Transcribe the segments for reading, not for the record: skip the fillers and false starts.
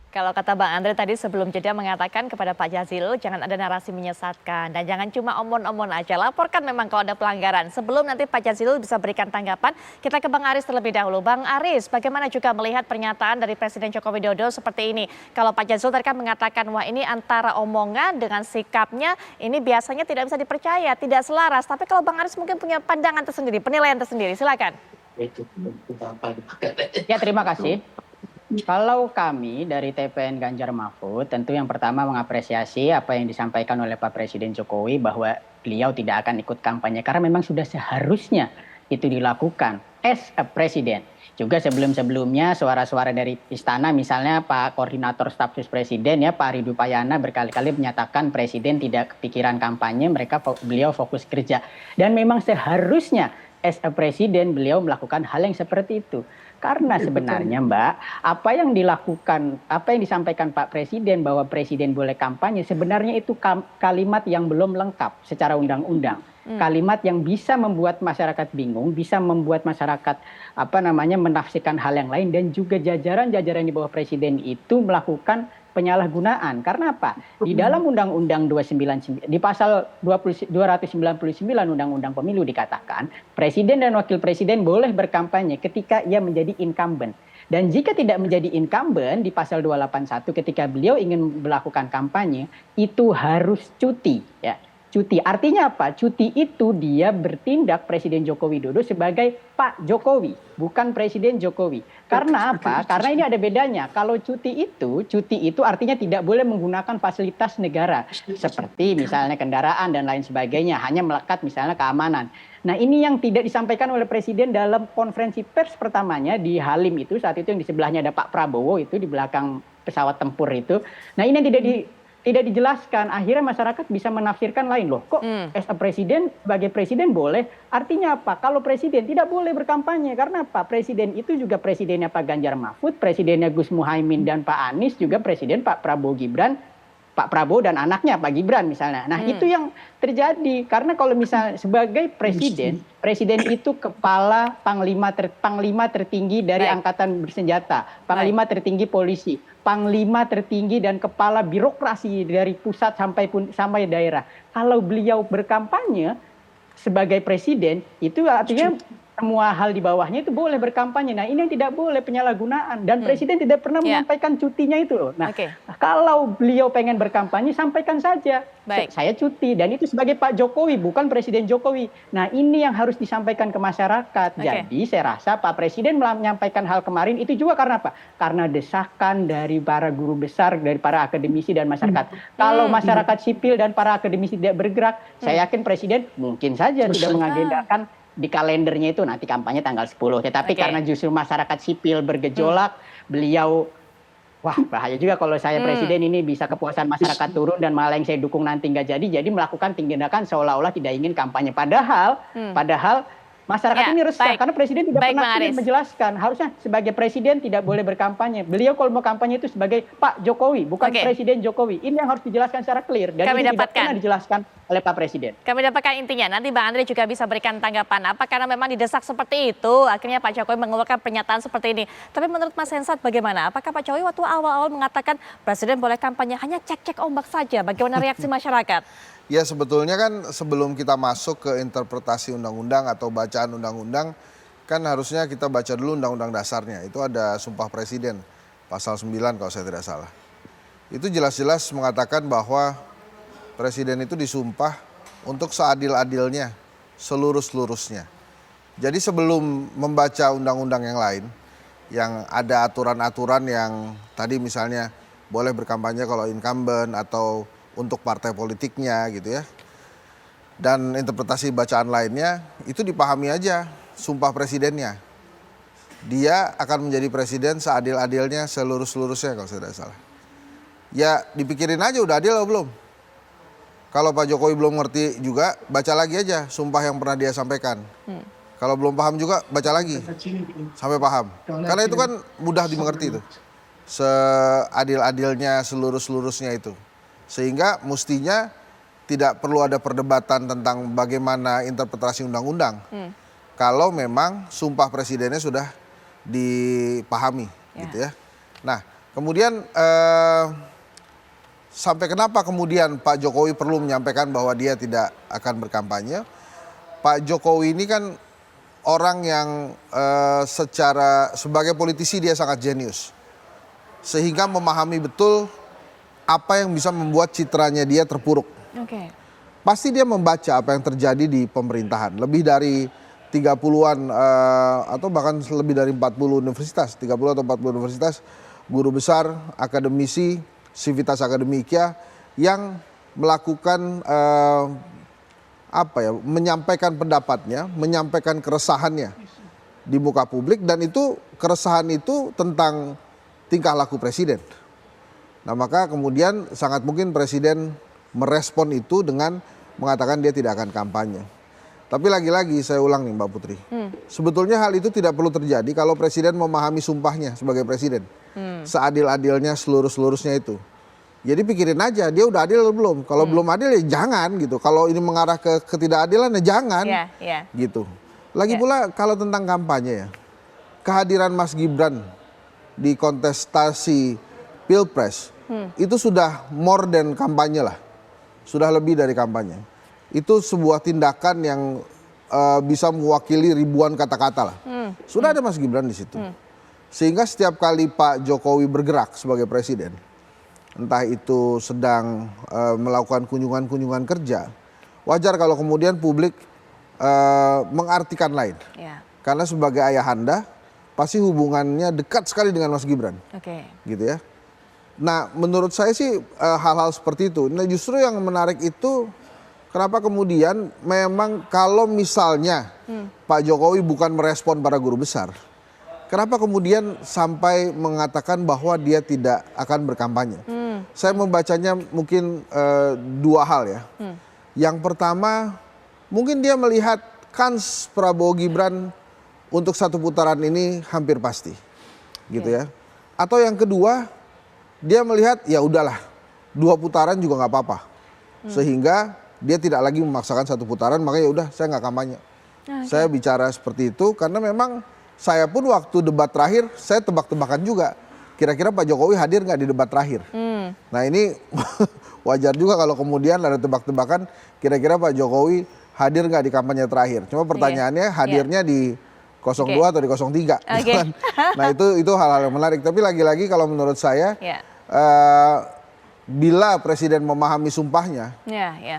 Kalau kata Bang Andre tadi sebelum jeda mengatakan kepada Pak Jazilul jangan ada narasi menyesatkan dan jangan cuma omon-omon aja. Laporkan memang kalau ada pelanggaran. Sebelum nanti Pak Jazilul bisa berikan tanggapan, kita ke Bang Aris terlebih dahulu. Bang Aris, bagaimana juga melihat pernyataan dari Presiden Joko Widodo seperti ini? Kalau Pak Jazilul tadi kan mengatakan wah ini antara omongan dengan sikapnya ini biasanya tidak bisa dipercaya, tidak selaras. Tapi kalau Bang Aris mungkin punya pandangan tersendiri, penilaian tersendiri, silakan. Ya, terima kasih. Kalau kami dari TPN Ganjar Mahfud tentu yang pertama mengapresiasi apa yang disampaikan oleh Pak Presiden Jokowi bahwa beliau tidak akan ikut kampanye karena memang sudah seharusnya itu dilakukan as a presiden. Juga sebelum-sebelumnya suara-suara dari istana misalnya Pak Koordinator Staf Sus Presiden ya Pak Ridho Payana berkali-kali menyatakan Presiden tidak kepikiran kampanye, beliau fokus kerja. Dan memang seharusnya as a presiden beliau melakukan hal yang seperti itu. Karena sebenarnya Mbak, apa yang disampaikan Pak Presiden bahwa Presiden boleh kampanye, sebenarnya itu kalimat yang belum lengkap secara undang-undang. Kalimat yang bisa membuat masyarakat bingung, bisa membuat masyarakat menafsirkan hal yang lain dan juga jajaran-jajaran di bawah Presiden itu melakukan penyalahgunaan. Karena apa? Di dalam Undang-Undang 299 di pasal 299 Undang-Undang Pemilu dikatakan Presiden dan Wakil Presiden boleh berkampanye ketika ia menjadi incumbent. Dan jika tidak menjadi incumbent di pasal 281 ketika beliau ingin melakukan kampanye itu harus cuti ya. Cuti artinya apa? Cuti itu dia bertindak Presiden Joko Widodo sebagai Pak Jokowi, bukan Presiden Jokowi. Karena apa? Karena ini ada bedanya. Kalau cuti itu artinya tidak boleh menggunakan fasilitas negara seperti misalnya kendaraan dan lain sebagainya, hanya melekat misalnya keamanan. Nah, ini yang tidak disampaikan oleh Presiden dalam konferensi pers pertamanya di Halim itu saat itu yang di sebelahnya ada Pak Prabowo itu di belakang pesawat tempur itu. Nah, ini yang tidak dijelaskan, akhirnya masyarakat bisa menafsirkan lain loh. Kok as a presiden sebagai presiden boleh? Artinya apa? Kalau presiden tidak boleh berkampanye karena apa? Presiden itu juga presidennya Pak Ganjar Mahfud, presidennya Gus Muhaimin dan Pak Anies, juga presiden Pak Prabowo Gibran, Pak Prabowo dan anaknya Pak Gibran misalnya. Nah, itu yang terjadi karena kalau misalnya sebagai presiden itu kepala panglima tertinggi dari angkatan bersenjata, panglima tertinggi polisi, panglima tertinggi dan kepala birokrasi dari pusat sampai daerah. Kalau beliau berkampanye sebagai presiden itu artinya semua hal di bawahnya itu boleh berkampanye. Nah, ini yang tidak boleh penyalahgunaan dan Presiden tidak pernah menyampaikan cutinya itu loh. Nah, kalau beliau pengen berkampanye sampaikan saja. Saya cuti dan itu sebagai Pak Jokowi bukan Presiden Jokowi. Nah, ini yang harus disampaikan ke masyarakat. Jadi saya rasa Pak Presiden menyampaikan hal kemarin itu juga karena apa? Karena desakan dari para guru besar, dari para akademisi dan masyarakat. Kalau masyarakat sipil dan para akademisi tidak bergerak, saya yakin Presiden mungkin saja sudah mengagendakan di kalendernya itu nanti kampanye tanggal 10. Tetapi karena justru masyarakat sipil bergejolak, beliau wah bahaya juga kalau saya presiden ini bisa kepuasan masyarakat turun dan malah yang saya dukung nanti nggak jadi melakukan tindakan seolah-olah tidak ingin kampanye. Padahal masyarakat ini resah karena presiden tidak pernah menjelaskan harusnya sebagai presiden tidak boleh berkampanye. Beliau kalau mau kampanye itu sebagai Pak Jokowi, bukan Presiden Jokowi. Ini yang harus dijelaskan secara clear dan ini tidak pernah dijelaskan oleh Pak Presiden. Kami dapatkan intinya. Nanti Bang Andre juga bisa berikan tanggapan. Apa karena memang didesak seperti itu, akhirnya Pak Jokowi mengeluarkan pernyataan seperti ini. Tapi menurut Mas Hensat bagaimana? Apakah Pak Jokowi waktu awal-awal mengatakan presiden boleh kampanye hanya cek-cek ombak saja? Bagaimana reaksi masyarakat? Ya sebetulnya kan sebelum kita masuk ke interpretasi undang-undang atau bacaan undang-undang, kan harusnya kita baca dulu undang-undang dasarnya. Itu ada Sumpah Presiden, pasal 9 kalau saya tidak salah. Itu jelas-jelas mengatakan bahwa Presiden itu disumpah untuk seadil-adilnya, selurus-lurusnya. Jadi sebelum membaca undang-undang yang lain, yang ada aturan-aturan yang tadi misalnya boleh berkampanye kalau incumbent atau untuk partai politiknya gitu ya. Dan interpretasi bacaan lainnya itu dipahami aja sumpah presidennya. Dia akan menjadi presiden seadil-adilnya, selurus-lurusnya kalau saya tidak salah. Ya dipikirin aja udah adil atau belum. Kalau Pak Jokowi belum ngerti juga baca lagi aja sumpah yang pernah dia sampaikan. Kalau belum paham juga baca lagi sampai paham. Karena itu kan mudah dimengerti itu. Seadil-adilnya, selurus-lurusnya itu. Sehingga mestinya tidak perlu ada perdebatan tentang bagaimana interpretasi undang-undang. Kalau memang sumpah presidennya sudah dipahami gitu ya. Nah, Kemudian sampai kenapa kemudian Pak Jokowi perlu menyampaikan bahwa dia tidak akan berkampanye? Pak Jokowi ini kan orang yang sebagai politisi dia sangat jenius. Sehingga memahami betul apa yang bisa membuat citranya dia terpuruk. Oke. Pasti dia membaca apa yang terjadi di pemerintahan. Lebih dari 30-an atau bahkan lebih dari 40 universitas, 30 atau 40 universitas, guru besar, akademisi, sivitas akademika yang melakukan menyampaikan pendapatnya, menyampaikan keresahannya di muka publik, dan itu keresahan itu tentang tingkah laku presiden. Nah, maka kemudian sangat mungkin presiden merespon itu dengan mengatakan dia tidak akan kampanye. Tapi lagi-lagi saya ulang nih Mbak Putri, sebetulnya hal itu tidak perlu terjadi kalau presiden memahami sumpahnya sebagai presiden. Seadil-adilnya seluruh-seluruhnya itu. Jadi pikirin aja dia udah adil atau belum. Kalau belum adil ya jangan gitu. Kalau ini mengarah ke ketidakadilan ya jangan. Gitu. Lagi pula kalau tentang kampanye ya, kehadiran Mas Gibran di kontestasi Pilpres itu sudah more than kampanye lah. Sudah lebih dari kampanye. Itu sebuah tindakan yang bisa mewakili ribuan kata-kata lah. Sudah ada Mas Gibran di situ. Sehingga setiap kali Pak Jokowi bergerak sebagai presiden, entah itu sedang melakukan kunjungan-kunjungan kerja, wajar kalau kemudian publik mengartikan lain. Karena sebagai ayahanda, pasti hubungannya dekat sekali dengan Mas Gibran. Gitu ya. Nah, menurut saya sih hal-hal seperti itu. Nah, justru yang menarik itu kenapa kemudian memang kalau misalnya Pak Jokowi bukan merespon para guru besar, kenapa kemudian sampai mengatakan bahwa dia tidak akan berkampanye? Saya membacanya mungkin dua hal ya. Yang pertama, mungkin dia melihat kans Prabowo Gibran untuk satu putaran ini hampir pasti, gitu ya. Atau yang kedua, dia melihat ya udahlah 2 putaran juga nggak apa-apa, sehingga dia tidak lagi memaksakan 1 putaran, makanya ya udah saya nggak kampanye. Saya bicara seperti itu karena memang saya pun waktu debat terakhir saya tebak-tebakan juga kira-kira Pak Jokowi hadir nggak di debat terakhir. Nah ini wajar juga kalau kemudian ada tebak-tebakan kira-kira Pak Jokowi hadir nggak di kampanye terakhir. Cuma pertanyaannya hadirnya di 02 atau di 03. Gitu kan. Nah itu hal-hal yang menarik. Tapi lagi-lagi kalau menurut saya bila presiden memahami sumpahnya,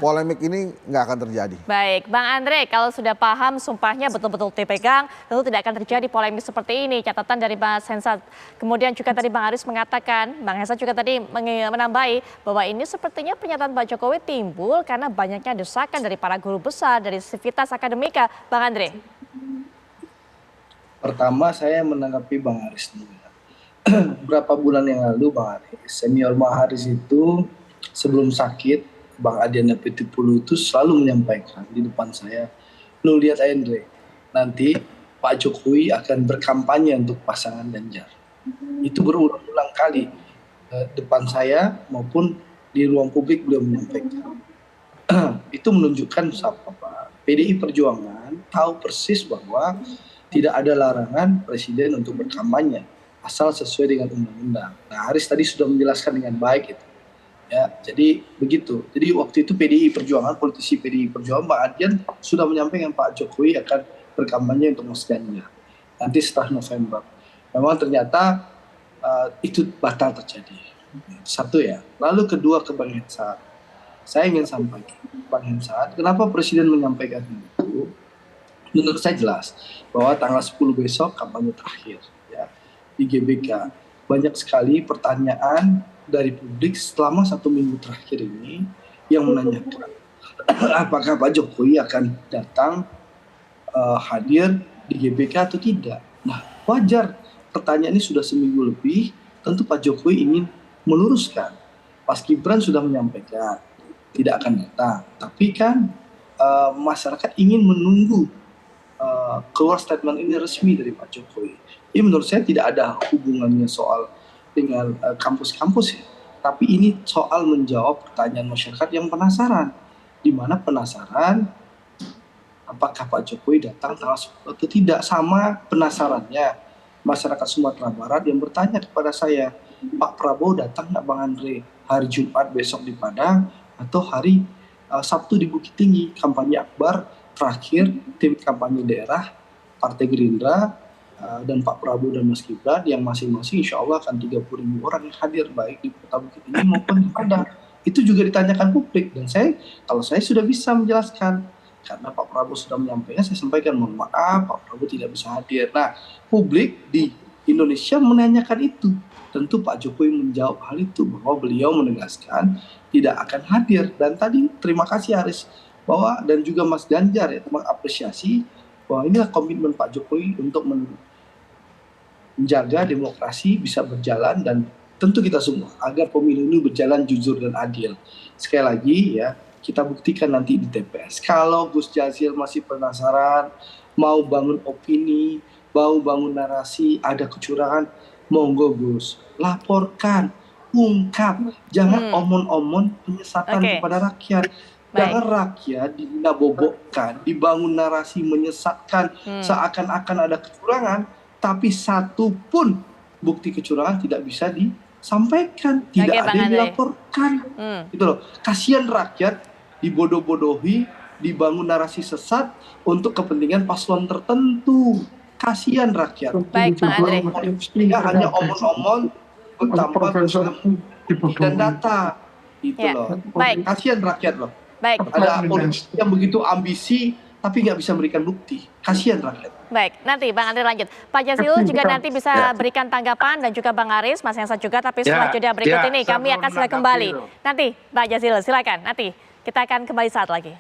polemik ini nggak akan terjadi. Baik, Bang Andre, kalau sudah paham sumpahnya betul-betul dipegang, tentu tidak akan terjadi polemik seperti ini. Catatan dari Mas Hensa. Kemudian juga tadi Bang Aris mengatakan, Bang Hensa juga tadi menambahi bahwa ini sepertinya pernyataan Pak Jokowi timbul karena banyaknya desakan dari para guru besar, dari sivitas akademika. Bang Andre. Pertama saya menanggapi Bang Aris dulu. Berapa bulan yang lalu Bang Aris, senior Bang Aris itu sebelum sakit, Bang Adiana Pitipulu itu selalu menyampaikan di depan saya, lu lihat Andre, nanti Pak Jokowi akan berkampanye untuk pasangan Ganjar. Itu berulang-ulang kali depan saya maupun di ruang publik beliau menyampaikan. Itu menunjukkan Pak PDI Perjuangan tahu persis bahwa tidak ada larangan presiden untuk berkampanye asal sesuai dengan undang-undang. Nah, Aris tadi sudah menjelaskan dengan baik itu. Ya, jadi begitu. Jadi waktu itu PDI Perjuangan, politisi PDI Perjuangan, Pak Adian sudah menyampaikan Pak Jokowi akan berkampanye untuk Mas Ganjar. Nanti setelah November. Memang ternyata itu batal terjadi. Satu ya. Lalu kedua ke Bang Hensat. Saya ingin sampaikan, Bang Hensat, kenapa presiden menyampaikan itu? Menurut saya jelas bahwa tanggal 10 besok kampanye terakhir ya, di GBK. Banyak sekali pertanyaan dari publik selama 1 minggu terakhir ini yang menanyakan apakah Pak Jokowi akan datang hadir di GBK atau tidak. Nah, wajar pertanyaan ini sudah seminggu lebih, tentu Pak Jokowi ingin meluruskan. Mas Gibran sudah menyampaikan tidak akan datang, tapi kan masyarakat ingin menunggu keluar statement ini resmi dari Pak Jokowi. Ini menurut saya tidak ada hubungannya soal dengan kampus-kampus ya. Tapi ini soal menjawab pertanyaan masyarakat yang penasaran. Di mana penasaran apakah Pak Jokowi datang tanggal 10 atau tidak. Sama penasarannya masyarakat Sumatera Barat yang bertanya kepada saya, Pak Prabowo datang nggak Bang Andre hari Jumat besok di Padang atau hari Sabtu di Bukit Tinggi, kampanye akbar terakhir tim kampanye daerah Partai Gerindra dan Pak Prabowo dan Mas Gibran yang masing-masing insya Allah akan 30.000 orang yang hadir baik di Kota Bukit Tinggi maupun di Padang. Itu juga ditanyakan publik dan kalau saya sudah bisa menjelaskan karena Pak Prabowo sudah menyampaikan, saya sampaikan mohon maaf Pak Prabowo tidak bisa hadir. Nah, publik di Indonesia menanyakan itu. Tentu Pak Jokowi menjawab hal itu bahwa beliau menegaskan tidak akan hadir. Dan tadi terima kasih Haris bahwa dan juga Mas Ganjar ya mengapresiasi bahwa inilah komitmen Pak Jokowi untuk menjaga demokrasi bisa berjalan dan tentu kita semua agar pemilu ini berjalan jujur dan adil. Sekali lagi ya, kita buktikan nanti di TPS. Kalau Gus Jazil masih penasaran, mau bangun opini, mau bangun narasi, ada kecurangan, monggo Gus, laporkan, ungkap, jangan omon-omon penyesatan kepada rakyat. Jangan rakyat dinabobokkan, dibangun narasi menyesatkan, seakan-akan ada kecurangan, tapi satu pun bukti kecurangan tidak bisa disampaikan, tidak ada yang dilaporkan. Gitu loh. Kasihan rakyat dibodoh-bodohi, dibangun narasi sesat untuk kepentingan paslon tertentu. Kasihan rakyat. Baik, Bang Andre. Tidak hanya omon-omon tanpa bukti dan data. Itu loh. Baik. Kasihan rakyat loh. Baik. Ada politisi yang begitu ambisi tapi nggak bisa memberikan bukti. Kasihan rakyat. Baik, nanti Bang Andre lanjut. Pak Jazil juga nanti bisa berikan tanggapan dan juga Bang Aris, Mas Hensat juga, tapi setelah jeda berikut ini kami akan segera kembali. Nanti Pak Jazil silakan, nanti kita akan kembali saat lagi.